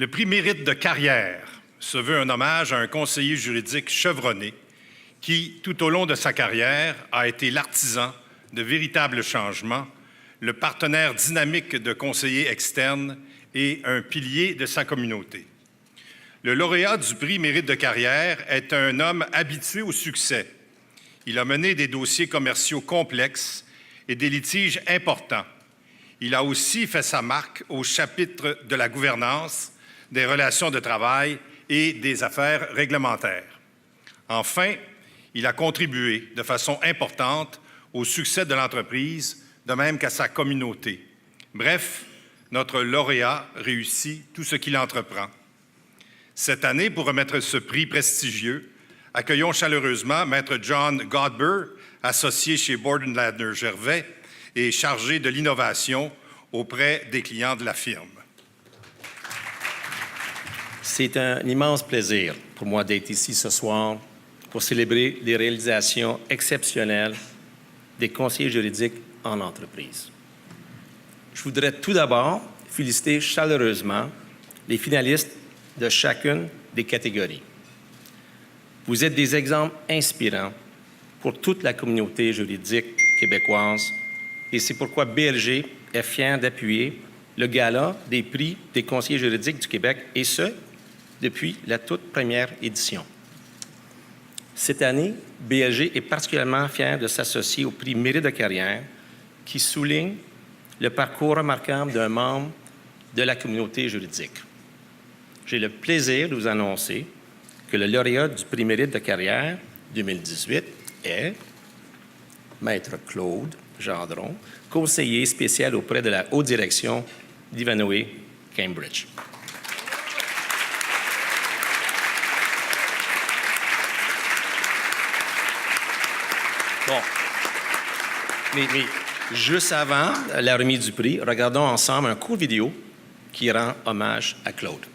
Le prix Mérite de carrière se veut un hommage à un conseiller juridique chevronné qui, tout au long de sa carrière, a été l'artisan de véritables changements, le partenaire dynamique de conseillers externes et un pilier de sa communauté. Le lauréat du prix Mérite de carrière est un homme habitué au succès. Il a mené des dossiers commerciaux complexes et des litiges importants. Il a aussi fait sa marque au chapitre de la gouvernance, des relations de travail et des affaires réglementaires. Enfin, il a contribué de façon importante au succès de l'entreprise, de même qu'à sa communauté. Bref, notre lauréat réussit tout ce qu'il entreprend. Cette année, pour remettre ce prix prestigieux, accueillons chaleureusement Maître John Godber, associé chez Borden Ladner Gervais et chargé de l'innovation auprès des clients de la firme. C'est un immense plaisir pour moi d'être ici ce soir pour célébrer les réalisations exceptionnelles des conseillers juridiques en entreprise. Je voudrais tout d'abord féliciter chaleureusement les finalistes de chacune des catégories. Vous êtes des exemples inspirants pour toute la communauté juridique québécoise et c'est pourquoi BLG est fier d'appuyer le Gala des prix des conseillers juridiques du Québec et ce, depuis la toute première édition. Cette année, BLG est particulièrement fier de s'associer au prix Mérite de carrière qui souligne le parcours remarquable d'un membre de la communauté juridique. J'ai le plaisir de vous annoncer que le lauréat du prix Mérite de carrière 2018 est Maître Claude Gendron, conseiller spécial auprès de la haute direction d'Ivanhoé Cambridge. Bon. Mais juste avant la remise du prix, regardons ensemble un court vidéo qui rend hommage à Claude.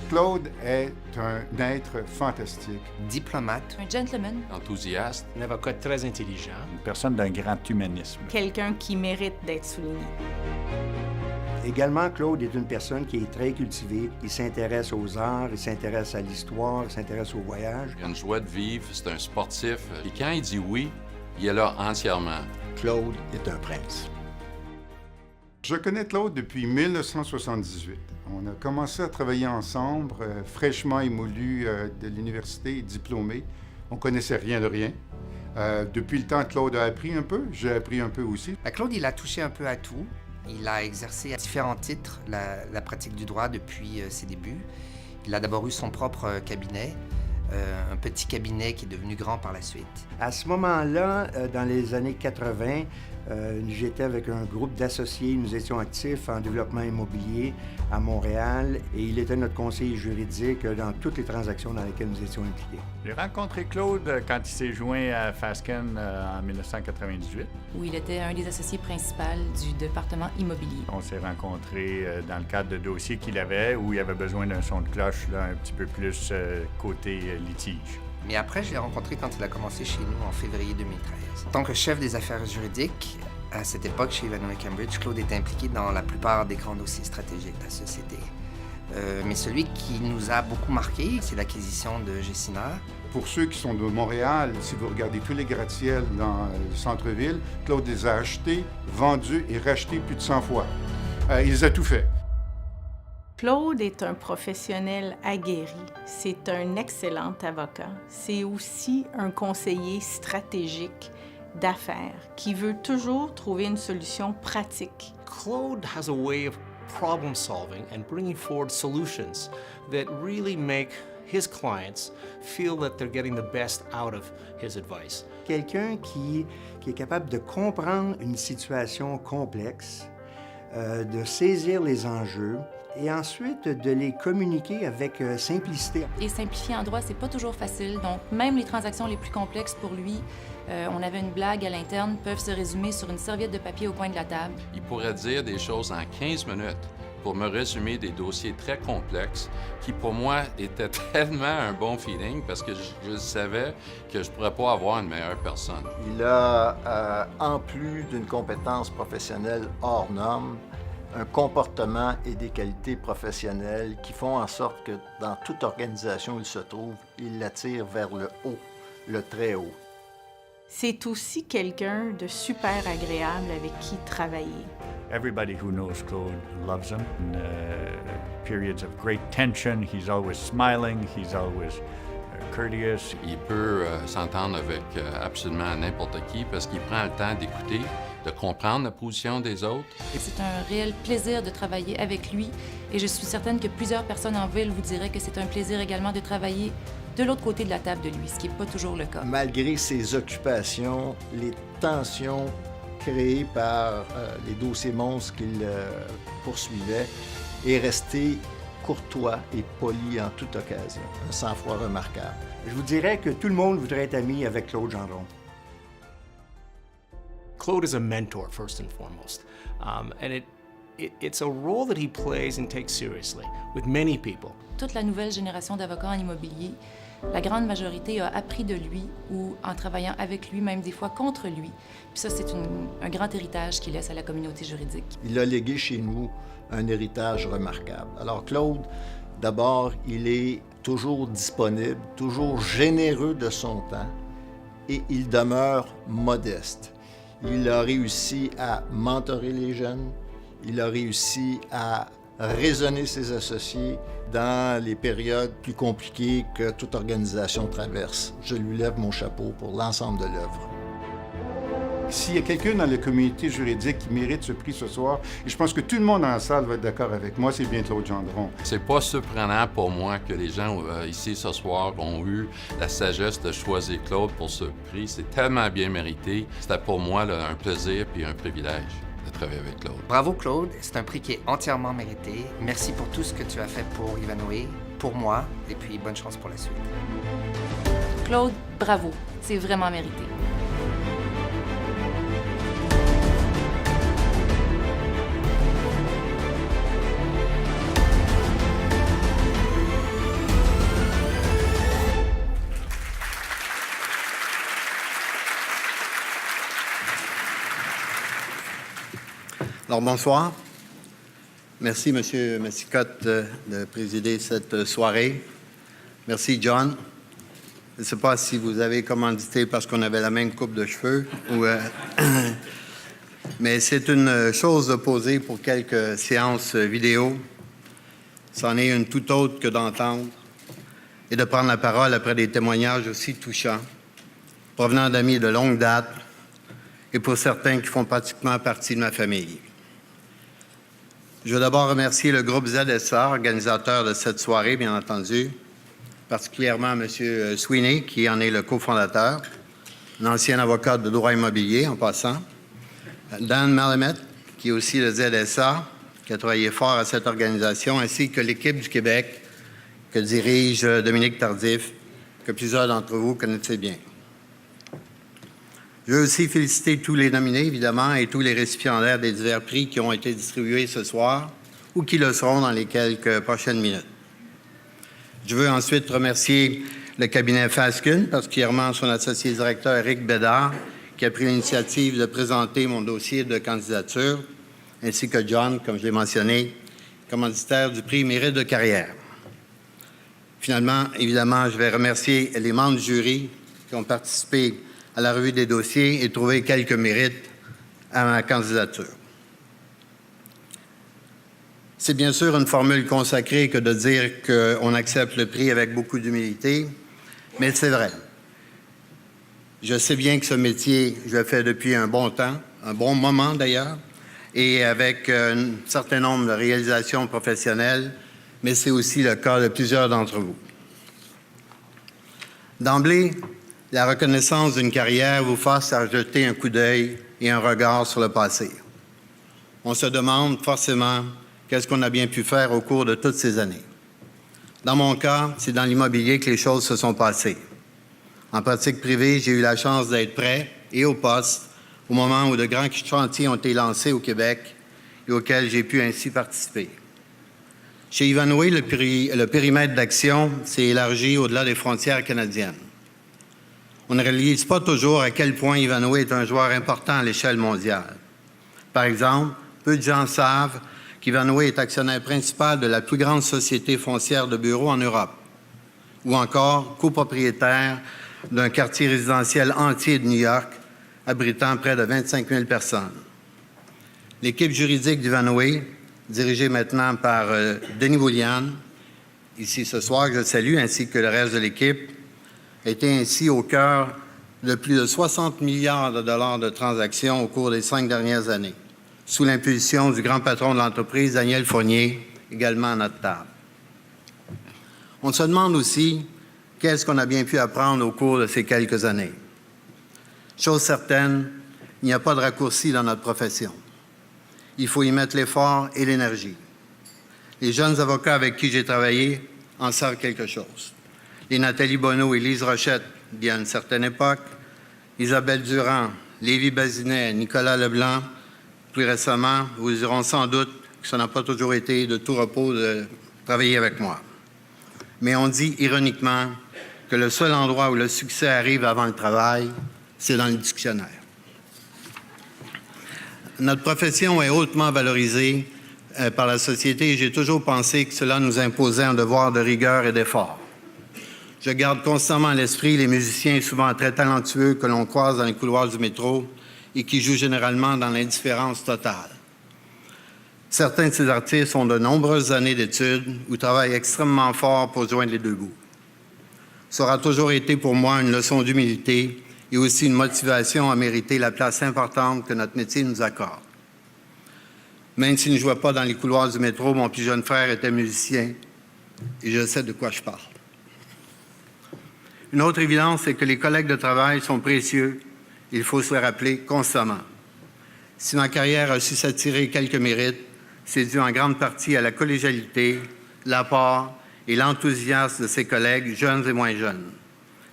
Claude est un être fantastique. Diplomate. Un gentleman. Enthousiaste. Un avocat très intelligent. Une personne d'un grand humanisme. Quelqu'un qui mérite d'être souligné. Également, Claude est une personne qui est très cultivée. Il s'intéresse aux arts, il s'intéresse à l'histoire, il s'intéresse au voyage. Il a une joie de vivre, c'est un sportif. Et quand il dit oui, il est là entièrement. Claude est un prince. Je connais Claude depuis 1978. On a commencé à travailler ensemble, fraîchement émolu de l'université, diplômé. On connaissait rien de rien. Depuis le temps, Claude a appris un peu, j'ai appris un peu aussi. Claude, il a touché un peu à tout. Il a exercé à différents titres la pratique du droit depuis ses débuts. Il a d'abord eu son propre cabinet, un petit cabinet qui est devenu grand par la suite. À ce moment-là, dans les années 80, j'étais avec un groupe d'associés. Nous étions actifs en développement immobilier à Montréal et il était notre conseiller juridique dans toutes les transactions dans lesquelles nous étions impliqués. J'ai rencontré Claude quand il s'est joint à Fasken en 1998. Où il était un des associés principaux du département immobilier. On s'est rencontrés dans le cadre de dossiers qu'il avait où il avait besoin d'un son de cloche là, un petit peu plus côté litige. Mais après, je l'ai rencontré quand il a commencé chez nous en février 2013. En tant que chef des affaires juridiques, à cette époque, chez Ivanhoé Cambridge, Claude était impliqué dans la plupart des grands dossiers stratégiques de la société. Mais celui qui nous a beaucoup marqué, c'est l'acquisition de Gessina. Pour ceux qui sont de Montréal, si vous regardez tous les gratte-ciels dans le centre-ville, Claude les a achetés, vendus et rachetés plus de 100 fois. Il les a tout fait. Claude est un professionnel aguerri. C'est un excellent avocat. C'est aussi un conseiller stratégique d'affaires qui veut toujours trouver une solution pratique. Claude has a way of problem solving and bringing forward solutions that really make his clients feel that they're getting the best out of his advice. Quelqu'un qui est capable de comprendre une situation complexe, de saisir les enjeux et ensuite de les communiquer avec simplicité. Et simplifier en droit, c'est pas toujours facile. Donc, même les transactions les plus complexes pour lui, on avait une blague à l'interne, peuvent se résumer sur une serviette de papier au coin de la table. Il pourrait dire des choses en 15 minutes pour me résumer des dossiers très complexes qui, pour moi, étaient tellement un bon feeling parce que je savais que je ne pourrais pas avoir une meilleure personne. Il a, en plus d'une compétence professionnelle hors norme, un comportement et des qualités professionnelles qui font en sorte que dans toute organisation où il se trouve, il l'attire vers le haut, le très haut. C'est aussi quelqu'un de super agréable avec qui travailler. Everybody who knows Claude loves him. In periods of great tension, he's always smiling, he's always courteous. Il peut s'entendre avec absolument n'importe qui parce qu'il prend le temps d'écouter, de comprendre la position des autres. C'est un réel plaisir de travailler avec lui et je suis certaine que plusieurs personnes en ville vous diraient que c'est un plaisir également de travailler de l'autre côté de la table de lui, ce qui n'est pas toujours le cas. Malgré ses occupations, les tensions créées par les dossiers monstres qu'il poursuivait, est resté courtois et poli en toute occasion. Un sang-froid remarquable. Je vous dirais que tout le monde voudrait être ami avec Claude Gendron. Claude is a mentor, first and foremost. And it's a role that he plays and takes seriously with many people. Toute la nouvelle génération d'avocats en immobilier, la grande majorité a appris de lui ou en travaillant avec lui, même des fois contre lui. Puis ça, c'est un grand héritage qu'il laisse à la communauté juridique. Il a légué chez nous un héritage remarquable. Alors Claude, d'abord, il est toujours disponible, toujours généreux de son temps et il demeure modeste. Il a réussi à mentorer les jeunes, il a réussi à raisonner ses associés dans les périodes plus compliquées que toute organisation traverse. Je lui lève mon chapeau pour l'ensemble de l'œuvre. S'il y a quelqu'un dans la communauté juridique qui mérite ce prix ce soir, et je pense que tout le monde dans la salle va être d'accord avec moi, c'est bien Claude Gendron. C'est pas surprenant pour moi que les gens ici ce soir ont eu la sagesse de choisir Claude pour ce prix. C'est tellement bien mérité. C'était pour moi là, un plaisir et un privilège de travailler avec Claude. Bravo Claude, c'est un prix qui est entièrement mérité. Merci pour tout ce que tu as fait pour Ivanhoé, pour moi, et puis bonne chance pour la suite. Claude, bravo, c'est vraiment mérité. Alors, bonsoir. Merci, M. Massicotte, de présider cette soirée. Merci, John. Je ne sais pas si vous avez commandité parce qu'on avait la même coupe de cheveux, mais c'est une chose de poser pour quelques séances vidéo. C'en est une tout autre que d'entendre et de prendre la parole après des témoignages aussi touchants, provenant d'amis de longue date et pour certains qui font pratiquement partie de ma famille. Je veux d'abord remercier le groupe ZSA, organisateur de cette soirée, bien entendu, particulièrement M. Sweeney, qui en est le cofondateur, un ancien avocat de droit immobilier, en passant, Dan Malamet, qui est aussi le ZSA, qui a travaillé fort à cette organisation, ainsi que l'équipe du Québec que dirige Dominique Tardif, que plusieurs d'entre vous connaissez bien. Je veux aussi féliciter tous les nominés, évidemment, et tous les récipiendaires des divers prix qui ont été distribués ce soir ou qui le seront dans les quelques prochaines minutes. Je veux ensuite remercier le cabinet Fasken, particulièrement son associé directeur Éric Bédard, qui a pris l'initiative de présenter mon dossier de candidature, ainsi que John, comme je l'ai mentionné, commanditaire du prix Mérite de carrière. Finalement, évidemment, je vais remercier les membres du jury qui ont participé à la revue des dossiers et trouver quelques mérites à ma candidature. C'est bien sûr une formule consacrée que de dire qu'on accepte le prix avec beaucoup d'humilité, mais c'est vrai. Je sais bien que ce métier, je le fais depuis un bon temps, un bon moment d'ailleurs, et avec un certain nombre de réalisations professionnelles, mais c'est aussi le cas de plusieurs d'entre vous. D'emblée, la reconnaissance d'une carrière vous force à jeter un coup d'œil et un regard sur le passé. on se demande forcément qu'est-ce qu'on a bien pu faire au cours de toutes ces années. Dans mon cas, c'est dans l'immobilier que les choses se sont passées. En pratique privée, j'ai eu la chance d'être prêt et au poste au moment où de grands chantiers ont été lancés au Québec et auxquels j'ai pu ainsi participer. Chez Ivanhoé, le périmètre d'action s'est élargi au-delà des frontières canadiennes. On ne réalise pas toujours à quel point Ivanhoé est un joueur important à l'échelle mondiale. Par exemple, peu de gens savent qu'Ivanhoé est actionnaire principal de la plus grande société foncière de bureaux en Europe, ou encore copropriétaire d'un quartier résidentiel entier de New York, abritant près de 25 000 personnes. L'équipe juridique d'Ivanhoé, dirigée maintenant par Denis Boulian, ici ce soir, que je salue, ainsi que le reste de l'équipe, était ainsi au cœur de plus de 60 milliards de dollars de transactions au cours des 5 dernières années, sous l'impulsion du grand patron de l'entreprise, Daniel Fournier, également à notre table. On se demande aussi qu'est-ce qu'on a bien pu apprendre au cours de ces quelques années. Chose certaine, il n'y a pas de raccourci dans notre profession. Il faut y mettre l'effort et l'énergie. Les jeunes avocats avec qui j'ai travaillé en savent quelque chose. Les Nathalie Bonneau et Lise Rochette, d'il y a une certaine époque, Isabelle Durand, Lévi Bazinet, Nicolas Leblanc, plus récemment, vous diront sans doute que ça n'a pas toujours été de tout repos de travailler avec moi. Mais on dit ironiquement que le seul endroit où le succès arrive avant le travail, c'est dans le dictionnaire. Notre profession est hautement valorisée par la société et j'ai toujours pensé que cela nous imposait un devoir de rigueur et d'effort. Je garde constamment à l'esprit les musiciens souvent très talentueux que l'on croise dans les couloirs du métro et qui jouent généralement dans l'indifférence totale. Certains de ces artistes ont de nombreuses années d'études ou travaillent extrêmement fort pour joindre les deux bouts. Ça aura toujours été pour moi une leçon d'humilité et aussi une motivation à mériter la place importante que notre métier nous accorde. Même s'il ne jouait pas dans les couloirs du métro, mon plus jeune frère était musicien et je sais de quoi je parle. Une autre évidence, c'est que les collègues de travail sont précieux. Il faut se le rappeler constamment. Si ma carrière a su s'attirer quelques mérites, c'est dû en grande partie à la collégialité, l'apport et l'enthousiasme de ses collègues, jeunes et moins jeunes.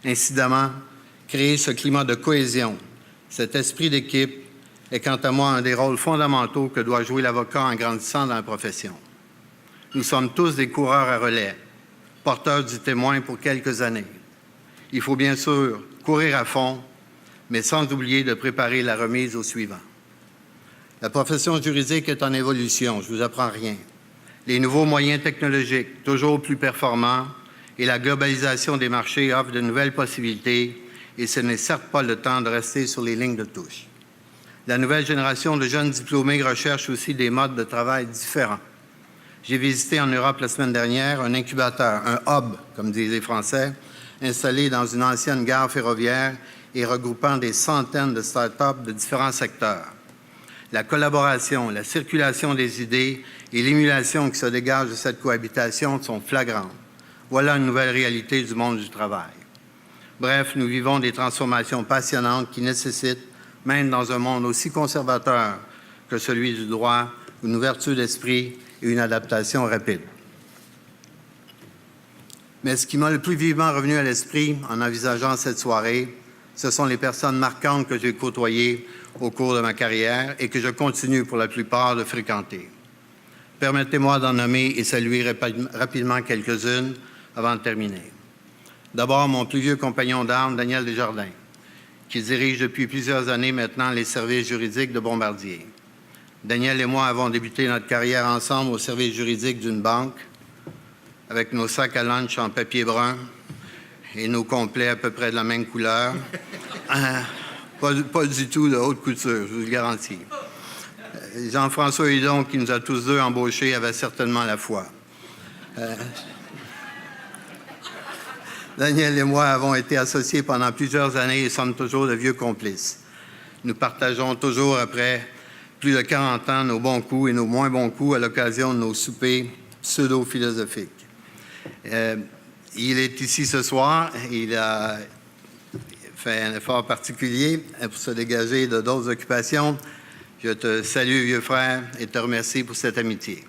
Incidemment, créer ce climat de cohésion, cet esprit d'équipe, est quant à moi un des rôles fondamentaux que doit jouer l'avocat en grandissant dans la profession. Nous sommes tous des coureurs à relais, porteurs du témoin pour quelques années. Il faut bien sûr courir à fond, mais sans oublier de préparer la remise au suivant. La profession juridique est en évolution, je ne vous apprends rien. Les nouveaux moyens technologiques, toujours plus performants, et la globalisation des marchés offrent de nouvelles possibilités, et ce n'est certes pas le temps de rester sur les lignes de touche. La nouvelle génération de jeunes diplômés recherche aussi des modes de travail différents. J'ai visité en Europe la semaine dernière un incubateur, un hub, comme disent les Français, installé dans une ancienne gare ferroviaire et regroupant des centaines de start-up de différents secteurs. La collaboration, la circulation des idées et l'émulation qui se dégage de cette cohabitation sont flagrantes. Voilà une nouvelle réalité du monde du travail. Bref, nous vivons des transformations passionnantes qui nécessitent, même dans un monde aussi conservateur que celui du droit, une ouverture d'esprit et une adaptation rapide. Mais ce qui m'a le plus vivement revenu à l'esprit en envisageant cette soirée, ce sont les personnes marquantes que j'ai côtoyées au cours de ma carrière et que je continue pour la plupart de fréquenter. Permettez-moi d'en nommer et saluer rapidement quelques-unes avant de terminer. D'abord, mon plus vieux compagnon d'armes, Daniel Desjardins, qui dirige depuis plusieurs années maintenant les services juridiques de Bombardier. Daniel et moi avons débuté notre carrière ensemble au service juridique d'une banque, avec nos sacs à lunch en papier brun et nos complets à peu près de la même couleur. Pas du tout de haute couture, je vous le garantis. Jean-François Hudon, qui nous a tous deux embauchés, avait certainement la foi. Daniel et moi avons été associés pendant plusieurs années et sommes toujours de vieux complices. Nous partageons toujours, après plus de 40 ans, nos bons coups et nos moins bons coups à l'occasion de nos soupers pseudo-philosophiques. Il est ici ce soir. Il a fait un effort particulier pour se dégager de d'autres occupations. Je te salue, vieux frère, et te remercie pour cette amitié.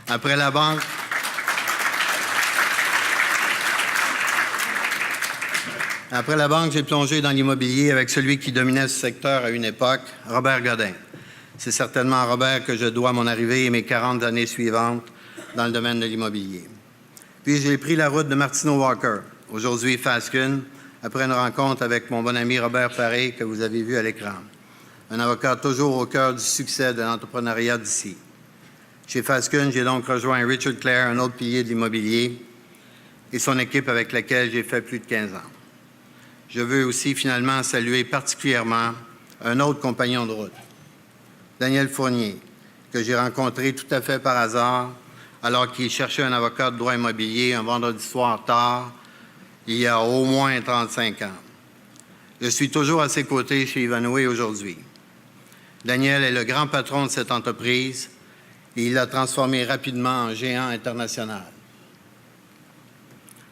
Après la banque, j'ai plongé dans l'immobilier avec celui qui dominait ce secteur à une époque, Robert Godin. C'est certainement à Robert que je dois mon arrivée et mes 40 années suivantes dans le domaine de l'immobilier. Puis j'ai pris la route de Martineau Walker, aujourd'hui Fasken, après une rencontre avec mon bon ami Robert Paré que vous avez vu à l'écran. Un avocat toujours au cœur du succès de l'entrepreneuriat d'ici. Chez Fasken, j'ai donc rejoint Richard Clare, un autre pilier de l'immobilier, et son équipe avec laquelle j'ai fait plus de 15 ans. Je veux aussi finalement saluer particulièrement un autre compagnon de route, Daniel Fournier, que j'ai rencontré tout à fait par hasard alors qu'il cherchait un avocat de droit immobilier un vendredi soir tard, il y a au moins 35 ans. Je suis toujours à ses côtés chez Ivanhoé aujourd'hui. Daniel est le grand patron de cette entreprise et il l'a transformée rapidement en géant international.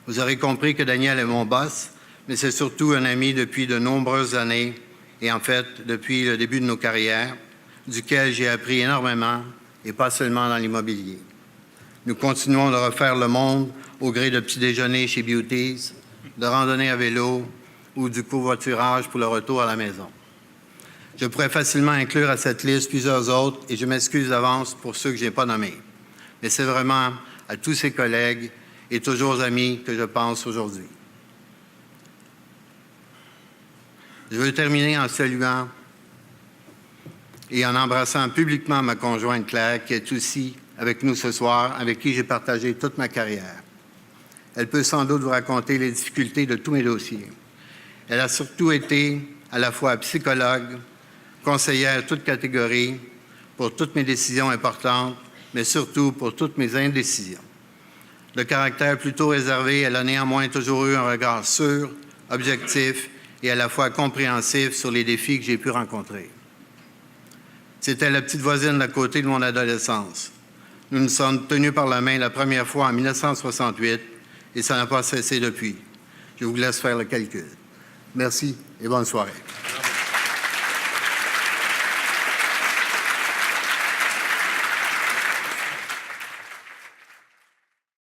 Vous aurez compris que Daniel est mon boss, mais c'est surtout un ami depuis de nombreuses années et en fait depuis le début de nos carrières, duquel j'ai appris énormément et pas seulement dans l'immobilier. Nous continuons de refaire le monde au gré de petits déjeuners chez Beauties, de randonnées à vélo ou du covoiturage pour le retour à la maison. Je pourrais facilement inclure à cette liste plusieurs autres et je m'excuse d'avance pour ceux que je n'ai pas nommés. Mais c'est vraiment à tous ces collègues et toujours amis que je pense aujourd'hui. Je veux terminer en saluant et en embrassant publiquement ma conjointe Claire, qui est aussi avec nous ce soir, avec qui j'ai partagé toute ma carrière. Elle peut sans doute vous raconter les difficultés de tous mes dossiers. Elle a surtout été à la fois psychologue, conseillère toutes catégories, pour toutes mes décisions importantes, mais surtout pour toutes mes indécisions. De caractère plutôt réservé, elle a néanmoins toujours eu un regard sûr, objectif et à la fois compréhensif sur les défis que j'ai pu rencontrer. C'était la petite voisine d'à côté de mon adolescence. Nous nous sommes tenus par la main la première fois en 1968 et ça n'a pas cessé depuis. Je vous laisse faire le calcul. Merci et bonne soirée.